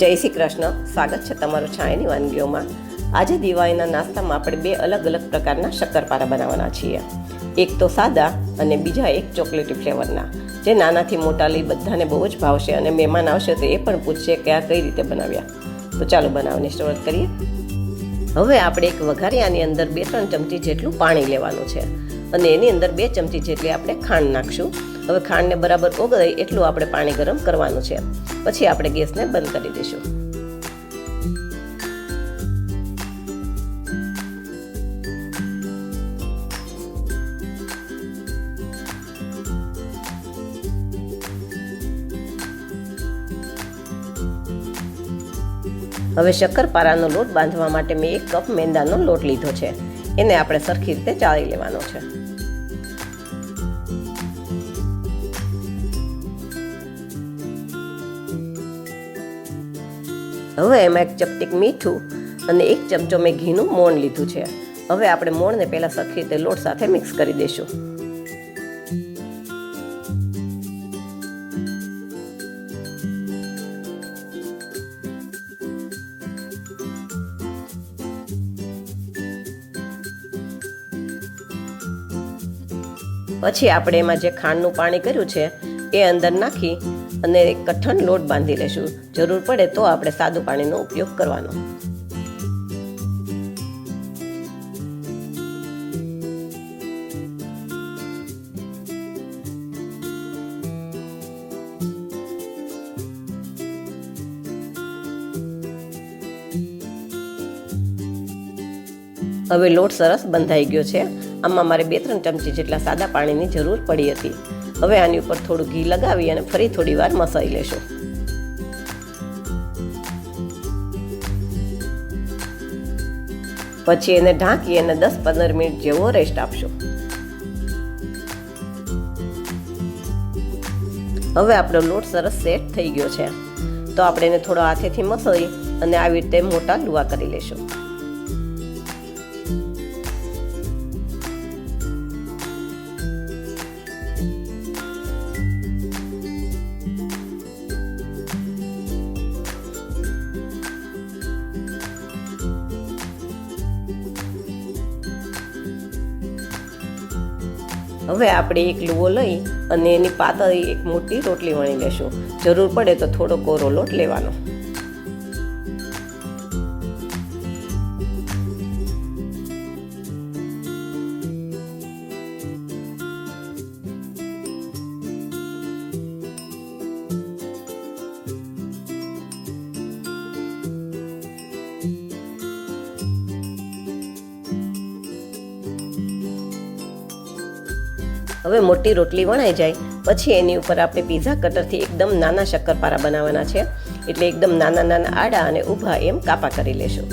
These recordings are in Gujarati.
જય શ્રી કૃષ્ણ. સ્વાગત છે તમારું છાયાની વાનગીઓમાં. આજે દિવાળીના નાસ્તામાં આપણે બે અલગ અલગ પ્રકારના શક્કરપારા બનાવવાના છીએ. એક તો સાદા અને બીજા એક ચોકલેટી ફ્લેવરના, જે નાનાથી મોટા લઈ બધાને બહુ જ ભાવશે અને મહેમાન આવશે તો એ પણ પૂછશે કે આ કઈ રીતે બનાવ્યા. તો ચાલો બનાવવાની શરૂઆત કરીએ. હવે આપણે એક વઘારિયાની અંદર 2-3 ચમચી જેટલું પાણી લેવાનું છે અને એની અંદર 2 ચમચી જેટલી આપણે ખાંડ નાખશું. હવે ખાંડને બરાબર ઓગળે એટલું આપણે પાણી ગરમ કરવાનું છે. પછી આપણે ગેસને બંધ કરી દઈશું. હવે શક્કરપારાનો લોટ બાંધવા માટે મેં 1 કપ મેંદાનો લોટ લીધો છે. એને આપણે સરખી રીતે ચાળી લેવાનો છે. હવે એમાં 1 ચપટીક મીઠું અને 1 ચમચો મેં ઘીનું મોણ લીધું છે. હવે આપણે મોણને પહેલાં સરખી રીતે લોટ સાથે મિક્સ કરી દઈશું. પછી આપણે એમાં જે ખાંડનું પાણી કર્યું છે એ અંદર નાખી અને એક કઠણ લોટ બાંધી લેશું. જરૂર પડે તો આપણે સાદું પાણીનો ઉપયોગ કરવાનો. હવે લોટ સરસ બંધાઈ ગયો છે. આમાં મારે 2-3 ચમચી જેટલા સાદા પાણીની જરૂર પડી હતી. હવે આની ઉપર થોડું ઘી લગાવી અને ફરી થોડી વાર મસાઈ લેશું. પછી એને ઢાંકી અને 10-15 મિનિટ જેવો રેસ્ટ આપશું. હવે આપણો લોટ સરસ સેટ થઈ ગયો છે. તો આપણે એને થોડો હાથેથી મસળી અને આવી રીતે મોટા લુવા કરી લેશું. હવે આપણે એક લુવો લઈ અને એની પાતળી એક મોટી રોટલી વણી લેશું. જરૂર પડે તો થોડો કોરો લોટ લેવાનો. હવે મોટી રોટલી વણાઈ જાય પછી એની ઉપર આપણે પીઝા કટરથી એકદમ નાના શક્કરપારા બનાવવાના છે. એટલે એકદમ નાના નાના આડા અને ઊભા એમ કાપા કરી લેશું.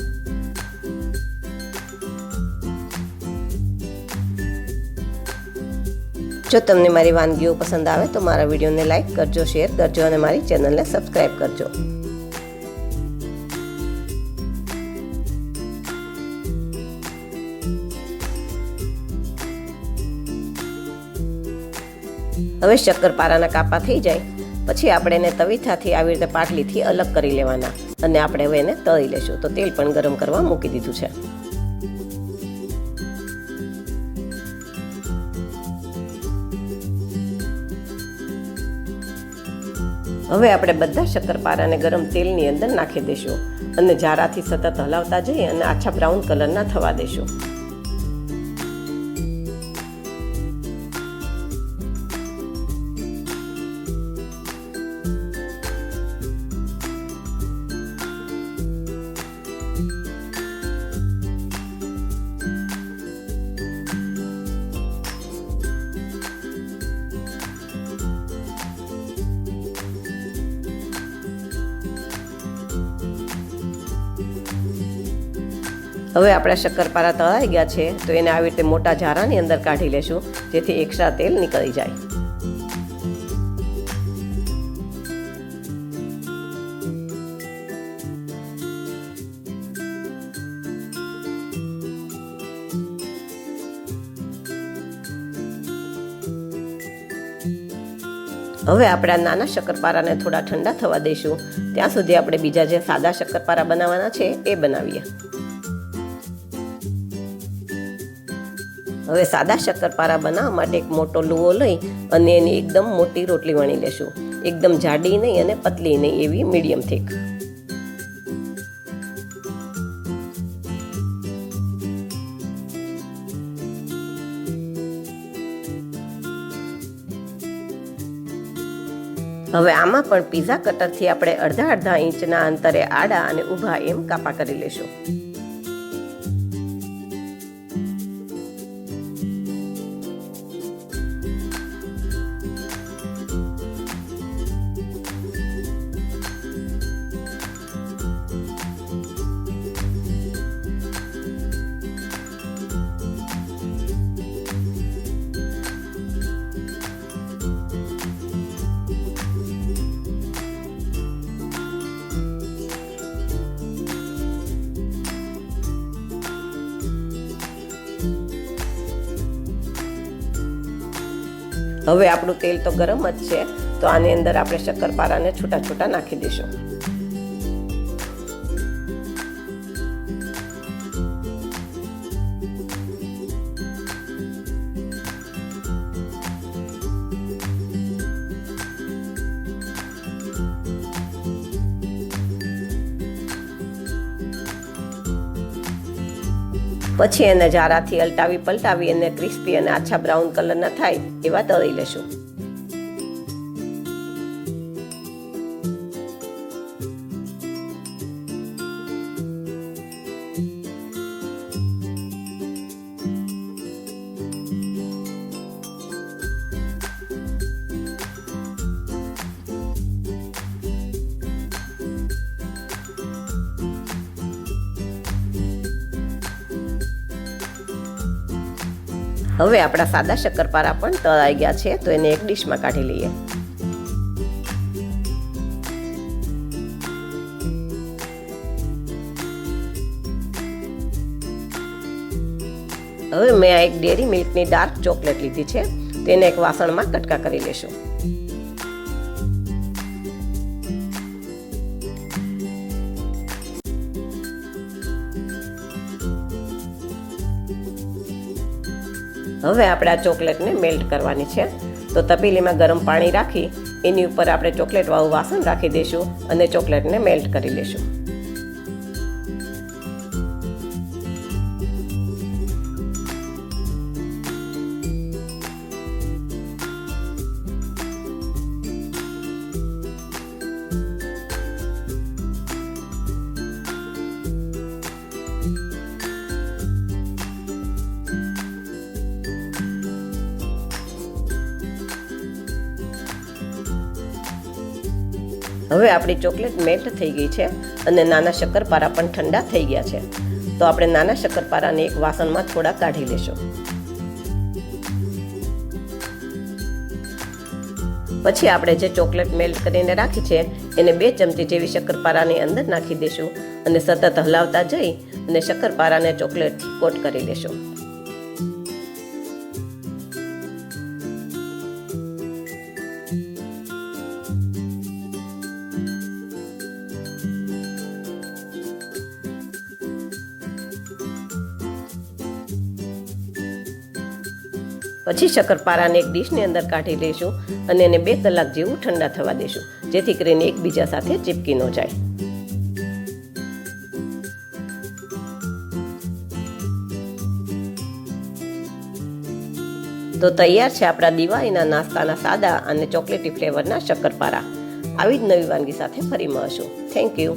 જો તમને મારી વાનગીઓ પસંદ આવે તો મારા વિડીયોને લાઈક કરજો, શેર કરજો અને મારી ચેનલને સબસ્ક્રાઈબ કરજો. હવે શક્કરપારાના કાપા થઈ જાય પછી આપણે એને તવીથાથી આવી રીતે પાટલીથી અલગ કરી લેવાના અને આપણે હવે એને તળી લેશું. તો તેલ પણ ગરમ કરવા મૂકી દીધું છે. હવે આપણે બધા શક્કરપારાને ગરમ તેલની અંદર નાખી દઈશું અને જારાથી સતત હલાવતા જઈએ અને આછા બ્રાઉન કલરના થવા દઈશું. હવે આપણા શક્કરપારા તળાઈ ગયા છે તો એને આવી રીતે મોટા જારાની અંદર કાઢી લેશું જેથી એક્સ્ટ્રા તેલ નીકળી જાય. હવે આપણે આ નાના શક્કરપારાને થોડા ઠંડા થવા દઈશું. ત્યાં સુધી આપણે બીજા જે સાદા શક્કરપારા બનાવવાના છે એ બનાવીએ. હવે સાદા શક્કરપારા બનાવવા માટે એક મોટો લુવો લઈ અને એની એકદમ મોટી રોટલી વણી લેશું. એકદમ જાડી નહીં અને પતલી નહીં, એવી મીડિયમ થીક. હવે આમાં પણ પીઝા કટરથી આપણે અડધા ઇંચના અંતરે આડા અને ઊભા એમ કાપા કરી લેશું. હવે આપણું તેલ તો ગરમ જ છે, તો આની અંદર આપણે શક્કરપારાને છૂટા છૂટા નાખી દઈશું. પછી એને જારાથી અલટાવી પલટાવી અને ક્રિસ્પી અને આછા બ્રાઉન કલરના થાય એવા તળી લેશું. હવે આપણા સાદા શક્કરપારા પણ તળાઈ ગયા છે, તો એને એક ડીશમાં કાઢી લઈએ. હવે મેં આ એક ડેરી મિલ્કની ડાર્ક ચોકલેટ લીધી છે, તેને એક વાસણમાં કટકા કરી લેશું. હવે આપણે આ ચોકલેટને મેલ્ટ કરવાની છે, તો તપેલીમાં ગરમ પાણી રાખી એની ઉપર આપણે ચોકલેટ વાળું વાસણ રાખી દઈશું અને ચોકલેટને મેલ્ટ કરી લેશું. હવે આપણી ચોકલેટ મેલ્ટ થઈ ગઈ છે અને નાના શક્કરપારા પણ ઠંડા થઈ ગયા છે, તો આપણે નાના શક્કરપારાને એક વાસણમાં થોડા કાઢી લેશું. પછી આપણે જે ચોકલેટ મેલ્ટ કરીને રાખી છે એને 2 ચમચી જેવી શક્કરપારાની અંદર નાખી દઈશું અને સતત હલાવતા જઈ અને શક્કરપારાને ચોકલેટથી કોટ કરી લેશું. પછી શક્કરપારાને એક ડીશની અંદર કાઢી લઈશું અને એને 2 કલાક જેવું ઠંડા થવા દઈશું, જેથી કરીને એકબીજા સાથે ચીપકી ન જાય. તો તૈયાર છે આપણા દિવાળીના નાસ્તાના સાદા અને ચોકલેટી ફ્લેવરના શક્કરપારા. આવી જ નવી વાનગી સાથે ફરી મળશું. Thank you.